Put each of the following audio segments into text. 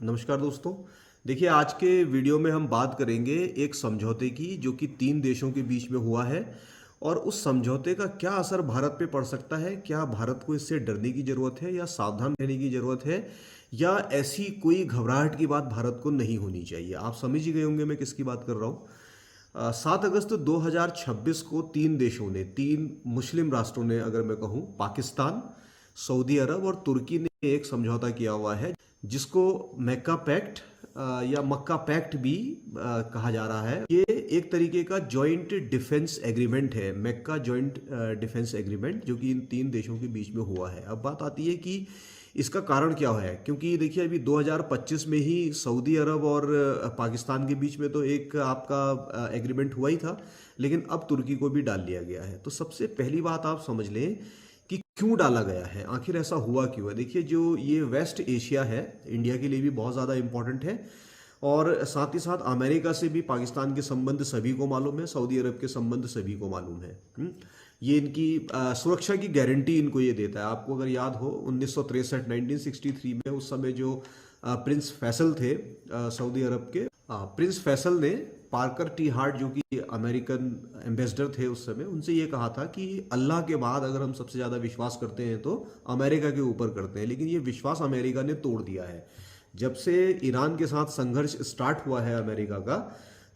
नमस्कार दोस्तों। देखिए, आज के वीडियो में हम बात करेंगे एक समझौते की जो कि तीन देशों के बीच में हुआ है और उस समझौते का क्या असर भारत पे पड़ सकता है। क्या भारत को इससे डरने की ज़रूरत है या सावधान रहने की ज़रूरत है, या ऐसी कोई घबराहट की बात भारत को नहीं होनी चाहिए। आप समझ ही गए होंगे मैं किसकी बात कर रहा हूँ। 7 अगस्त 2026 को तीन देशों ने, तीन मुस्लिम राष्ट्रों ने, अगर मैं कहूँ, पाकिस्तान, सऊदी अरब और तुर्की ने एक समझौता किया हुआ है जिसको मक्का पैक्ट या मक्का पैक्ट भी कहा जा रहा है। ये एक तरीके का जॉइंट डिफेंस एग्रीमेंट है, मक्का जॉइंट डिफेंस एग्रीमेंट, जो कि इन तीन देशों के बीच में हुआ है। अब बात आती है कि इसका कारण क्या है, क्योंकि देखिए अभी 2025 में ही सऊदी अरब और पाकिस्तान के बीच में तो एक आपका एग्रीमेंट हुआ ही था, लेकिन अब तुर्की को भी डाल लिया गया है। तो सबसे पहली बात आप समझ लें कि क्यों डाला गया है, आखिर ऐसा हुआ क्यों है। देखिए, जो ये वेस्ट एशिया है, इंडिया के लिए भी बहुत ज़्यादा इंपॉर्टेंट है और साथ ही साथ अमेरिका से भी पाकिस्तान के संबंध सभी को मालूम है, सऊदी अरब के संबंध सभी को मालूम है। ये इनकी सुरक्षा की गारंटी इनको ये देता है। आपको अगर याद हो 1963 1963 में उस समय जो प्रिंस फैसल थे सऊदी अरब के, प्रिंस फैसल ने पार्कर टी हार्ट, जो कि अमेरिकन एम्बेसडर थे उस समय, उनसे ये कहा था कि अल्लाह के बाद अगर हम सबसे ज़्यादा विश्वास करते हैं तो अमेरिका के ऊपर करते हैं। लेकिन ये विश्वास अमेरिका ने तोड़ दिया है। जब से ईरान के साथ संघर्ष स्टार्ट हुआ है अमेरिका का,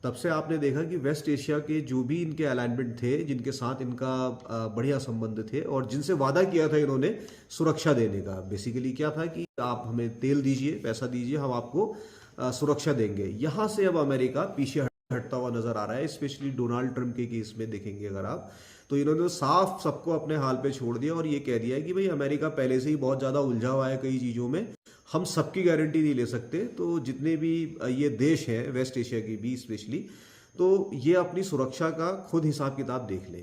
तब से आपने देखा कि वेस्ट एशिया के जो भी इनके अलाइनमेंट थे, जिनके साथ इनका बढ़िया संबंध थे और जिनसे वादा किया था इन्होंने सुरक्षा देने का, बेसिकली क्या था कि आप हमें तेल दीजिए, पैसा दीजिए, हम आपको सुरक्षा देंगे। यहाँ से अब अमेरिका पीछे हटता हुआ नजर आ रहा है। स्पेशली डोनाल्ड ट्रंप के केस में देखेंगे अगर आप, तो इन्होंने साफ सबको अपने हाल पे छोड़ दिया और ये कह दिया है कि भाई अमेरिका पहले से ही बहुत ज़्यादा उलझा हुआ है कई चीज़ों में, हम सबकी गारंटी नहीं ले सकते। तो जितने भी ये देश हैं वेस्ट एशिया के भी स्पेशली, तो ये अपनी सुरक्षा का खुद हिसाब किताब देख लें।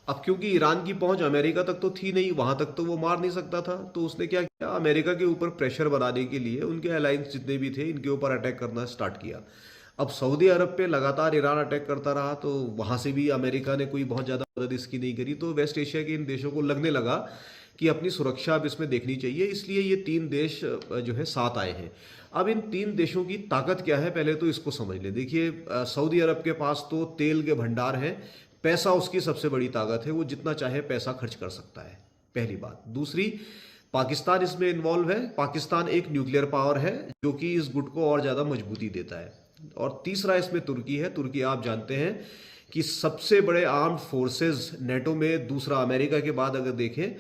अब क्योंकि ईरान की पहुंच अमेरिका तक तो थी नहीं, वहां तक तो वो मार नहीं सकता था, तो उसने क्या किया, अमेरिका के ऊपर प्रेशर बनाने के लिए उनके अलायंस जितने भी थे इनके ऊपर अटैक करना स्टार्ट किया। अब सऊदी अरब पे लगातार ईरान अटैक करता रहा, तो वहां से भी अमेरिका ने कोई बहुत ज़्यादा मदद इसकी नहीं करी। तो वेस्ट एशिया के इन देशों को लगने लगा कि अपनी सुरक्षा अब इसमें देखनी चाहिए, इसलिए ये तीन देश जो है साथ आए हैं। अब इन तीन देशों की ताकत क्या है, पहले तो इसको समझ लें। देखिए, सऊदी अरब के पास तो तेल के भंडार हैं, पैसा उसकी सबसे बड़ी ताकत है, वो जितना चाहे पैसा खर्च कर सकता है, पहली बात। दूसरी, पाकिस्तान इसमें इन्वॉल्व है। पाकिस्तान एक न्यूक्लियर पावर है जो कि इस गुट को और ज़्यादा मजबूती देता है। और तीसरा इसमें तुर्की है। तुर्की आप जानते हैं कि सबसे बड़े आर्म्ड फोर्सेस नेटो में, दूसरा अमेरिका के बाद अगर देखें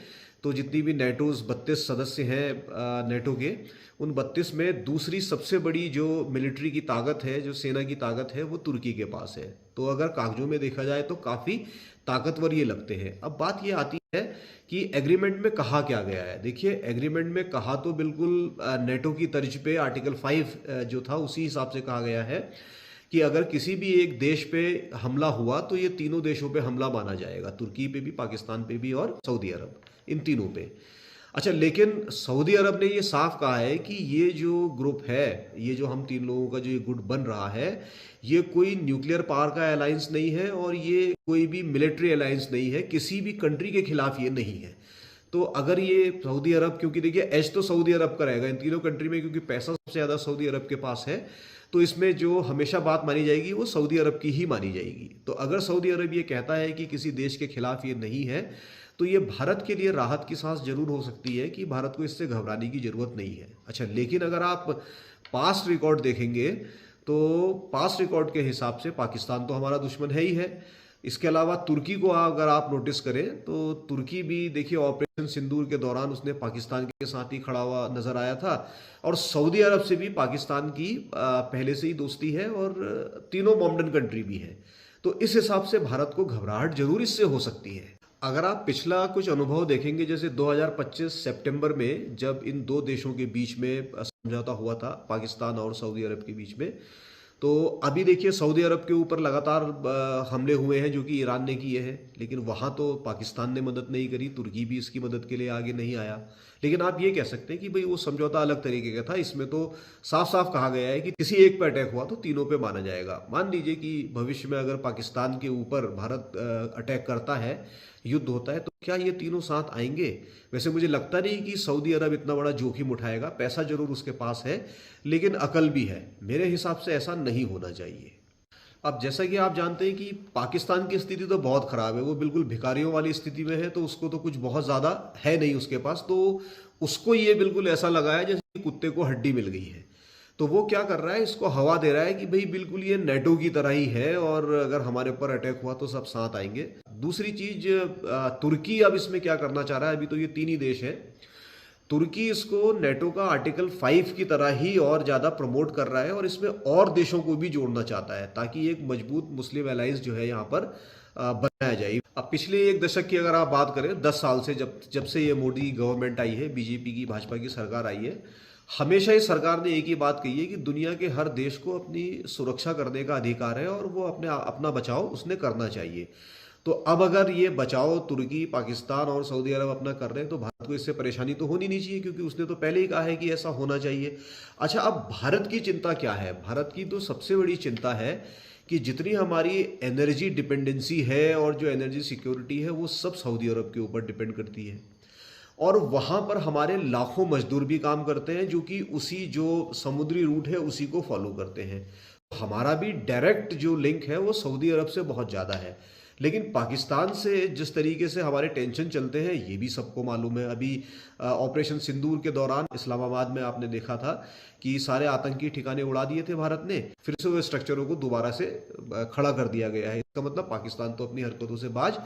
तो जितनी भी नेटोज 32 सदस्य हैं नेटो के, उन 32 में दूसरी सबसे बड़ी जो मिलिट्री की ताकत है, जो सेना की ताकत है, वो तुर्की के पास है। तो अगर कागजों में देखा जाए तो काफ़ी ताकतवर ये लगते हैं। अब बात ये आती है कि एग्रीमेंट में कहा क्या गया है। देखिए, एग्रीमेंट में कहा तो बिल्कुल नेटो की तर्ज पे आर्टिकल 5 जो था उसी हिसाब से कहा गया है कि अगर किसी भी एक देश पे हमला हुआ तो ये तीनों देशों पे हमला माना जाएगा, तुर्की पे भी, पाकिस्तान पे भी और सऊदी अरब, इन तीनों पे। अच्छा, लेकिन सऊदी अरब ने ये साफ कहा है कि ये जो ग्रुप है, ये जो हम तीन लोगों का जो ये गुट बन रहा है, ये कोई न्यूक्लियर पावर का अलायंस नहीं है और ये कोई भी मिलिट्री अलायंस नहीं है, किसी भी कंट्री के खिलाफ ये नहीं है। तो अगर ये सऊदी अरब, क्योंकि देखिए एज तो सऊदी अरब का रहेगा इन तीनों कंट्री में, क्योंकि पैसा सबसे ज़्यादा सऊदी अरब के पास है, तो इसमें जो हमेशा बात मानी जाएगी वो सऊदी अरब की ही मानी जाएगी। तो अगर सऊदी अरब ये कहता है कि किसी देश के खिलाफ ये नहीं है, तो ये भारत के लिए राहत की सांस जरूर हो सकती है कि भारत को इससे घबराने की जरूरत नहीं है। अच्छा, लेकिन अगर आप पास्ट रिकॉर्ड देखेंगे तो पास्ट रिकॉर्ड के हिसाब से पाकिस्तान तो हमारा दुश्मन है ही है। इसके अलावा तुर्की को अगर आप नोटिस करें तो तुर्की भी देखिए ऑपरेशन सिंदूर के दौरान उसने पाकिस्तान के साथ ही खड़ा हुआ नजर आया था। और सऊदी अरब से भी पाकिस्तान की पहले से ही दोस्ती है और तीनों मॉमडन कंट्री भी है। तो इस हिसाब से भारत को घबराहट जरूर इससे हो सकती है। अगर आप पिछला कुछ अनुभव देखेंगे, जैसे 2025 सितंबर में जब इन दो देशों के बीच में समझौता हुआ था, पाकिस्तान और सऊदी अरब के बीच में, तो अभी देखिए सऊदी अरब के ऊपर लगातार हमले हुए हैं जो कि ईरान ने किए हैं, लेकिन वहाँ तो पाकिस्तान ने मदद नहीं करी, तुर्की भी इसकी मदद के लिए आगे नहीं आया। लेकिन आप ये कह सकते हैं कि भाई वो समझौता अलग तरीके का था, इसमें तो साफ साफ कहा गया है कि किसी एक पे अटैक हुआ तो तीनों पे माना जाएगा। मान लीजिए कि भविष्य में अगर पाकिस्तान के ऊपर भारत अटैक करता है, युद्ध होता है, तो क्या ये तीनों साथ आएंगे? वैसे मुझे लगता नहीं कि सऊदी अरब इतना बड़ा जोखिम उठाएगा, पैसा जरूर उसके पास है लेकिन अकल भी है। मेरे हिसाब से ऐसा नहीं होना चाहिए। अब जैसा कि आप जानते हैं कि पाकिस्तान की स्थिति तो बहुत ख़राब है, वो बिल्कुल भिखारियों वाली स्थिति में है, तो उसको तो कुछ बहुत ज़्यादा है नहीं उसके पास, तो उसको ये बिल्कुल ऐसा लगा है जैसे कुत्ते को हड्डी मिल गई है। तो वो क्या कर रहा है, इसको हवा दे रहा है कि भाई बिल्कुल ये नेटो की तरह ही है और अगर हमारे ऊपर अटैक हुआ तो सब साथ आएंगे। दूसरी चीज, तुर्की अब इसमें क्या करना चाह रहा है, अभी तो ये तीन ही देश है, तुर्की इसको नेटो का आर्टिकल 5 की तरह ही और ज़्यादा प्रमोट कर रहा है और इसमें और देशों को भी जोड़ना चाहता है ताकि एक मजबूत मुस्लिम अलायंस जो है यहाँ पर बनाया जाए। अब पिछले एक दशक की अगर आप बात करें, 10 साल से जब जब से ये मोदी गवर्नमेंट आई है, बीजेपी की भाजपा की सरकार आई है, हमेशा इस सरकार ने एक ही बात कही है कि दुनिया के हर देश को अपनी सुरक्षा करने का अधिकार है और वो अपना बचाव उसने करना चाहिए। तो अब अगर ये बचाओ तुर्की, पाकिस्तान और सऊदी अरब अपना कर रहे हैं तो भारत को इससे परेशानी तो होनी नहीं चाहिए, क्योंकि उसने तो पहले ही कहा है कि ऐसा होना चाहिए। अच्छा, अब भारत की चिंता क्या है? भारत की तो सबसे बड़ी चिंता है कि जितनी हमारी एनर्जी डिपेंडेंसी है और जो एनर्जी सिक्योरिटी है वो सब सऊदी अरब के ऊपर डिपेंड करती है और वहाँ पर हमारे लाखों मजदूर भी काम करते हैं जो कि उसी जो समुद्री रूट है उसी को फॉलो करते हैं। हमारा भी डायरेक्ट जो लिंक है वो सऊदी अरब से बहुत ज़्यादा है। लेकिन पाकिस्तान से जिस तरीके से हमारे टेंशन चलते हैं ये भी सबको मालूम है। अभी ऑपरेशन सिंदूर के दौरान इस्लामाबाद में आपने देखा था कि सारे आतंकी ठिकाने उड़ा दिए थे भारत ने, फिर से वो स्ट्रक्चरों को दोबारा से खड़ा कर दिया गया है। इसका मतलब पाकिस्तान तो अपनी हरकतों से बाज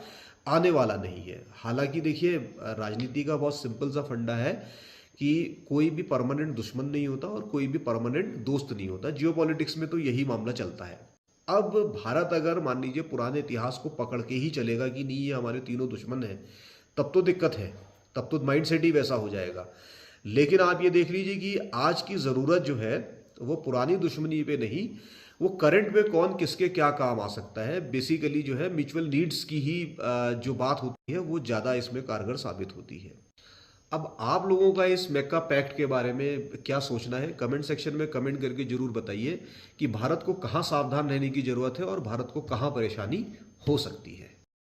आने वाला नहीं है। हालांकि देखिए, राजनीति का बहुत सिंपल सा फंडा है कि कोई भी परमानेंट दुश्मन नहीं होता और कोई भी परमानेंट दोस्त नहीं होता। जियोपॉलिटिक्स में तो यही मामला चलता है। अब भारत अगर मान लीजिए पुराने इतिहास को पकड़ के ही चलेगा कि नहीं ये हमारे तीनों दुश्मन हैं, तब तो दिक्कत है, तब तो माइंड सेट ही वैसा हो जाएगा। लेकिन आप ये देख लीजिए कि आज की ज़रूरत जो है वो पुरानी दुश्मनी पे नहीं, वो करंट में कौन किसके क्या काम आ सकता है, बेसिकली जो है म्यूचुअल नीड्स की ही जो बात होती है वो ज़्यादा इसमें कारगर साबित होती है। अब आप लोगों का इस मैक्का पैक्ट के बारे में क्या सोचना है, कमेंट सेक्शन में कमेंट करके जरूर बताइए कि भारत को कहाँ सावधान रहने की ज़रूरत है और भारत को कहाँ परेशानी हो सकती है।